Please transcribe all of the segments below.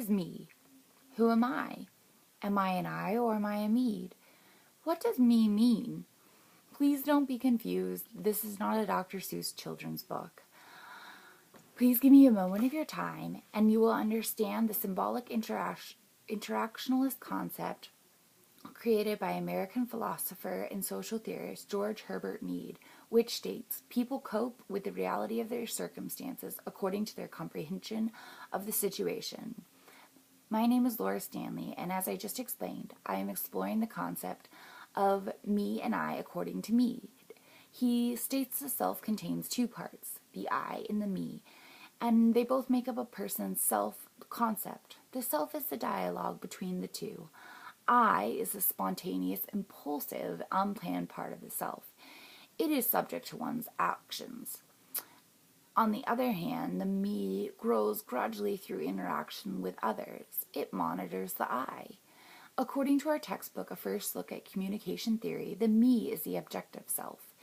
is me? Who am I? Am I an I or am I a Mead? What does me mean? Please don't be confused. This is not a Dr. Seuss children's book. Please give me a moment of your time and you will understand the symbolic interactionalist concept created by American philosopher and social theorist George Herbert Mead, which states, people cope with the reality of their circumstances according to their comprehension of the situation. My name is Laura Stanley, and as I just explained, I am exploring the concept of me and I according to Mead. He states the self contains two parts, the I and the me, and they both make up a person's self-concept. The self is the dialogue between the two. I is the spontaneous, impulsive, unplanned part of the self. It is subject to one's actions. On the other hand, the me grows gradually through interaction with others. It monitors the I. According to our textbook, A First Look at Communication Theory, the me is the objective self,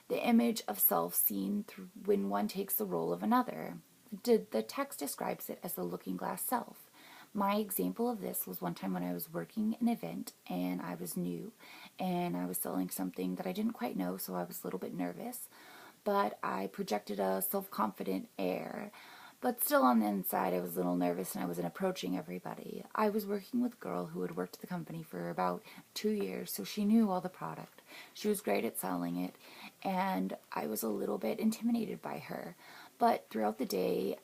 the image of self seen when one takes the role of another. The text describes it as the looking glass self. My example of this was one time when I was working an event and I was new and I was selling something that I didn't quite know, so I was a little bit nervous, but I projected a self-confident air. But still on the inside I was a little nervous and I wasn't approaching everybody. I was working with a girl who had worked at the company for about 2 years, so she knew all the product. She was great at selling it and I was a little bit intimidated by her. But throughout the day,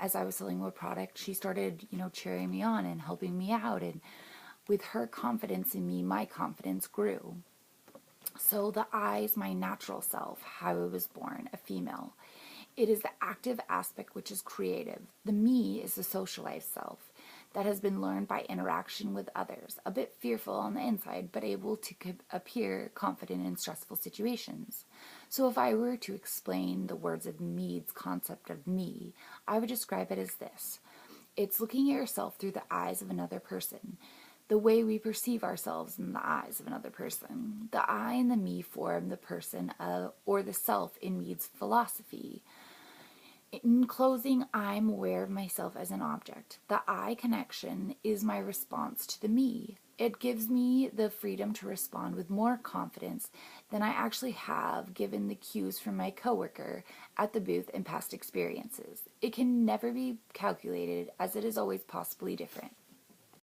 as I was selling more product, she started, cheering me on and helping me out. And with her confidence in me, my confidence grew. So the I is my natural self, how I was born, a female. It is the active aspect which is creative. The me is the socialized self that has been learned by interaction with others, a bit fearful on the inside, but able to appear confident in stressful situations. So if I were to explain the words of Mead's concept of me, I would describe it as this. It's looking at yourself through the eyes of another person, the way we perceive ourselves in the eyes of another person. The I and the me form the person or the self in Mead's philosophy. In closing, I'm aware of myself as an object. The I connection is my response to the me. It gives me the freedom to respond with more confidence than I actually have given the cues from my coworker at the booth and past experiences. It can never be calculated as it is always possibly different.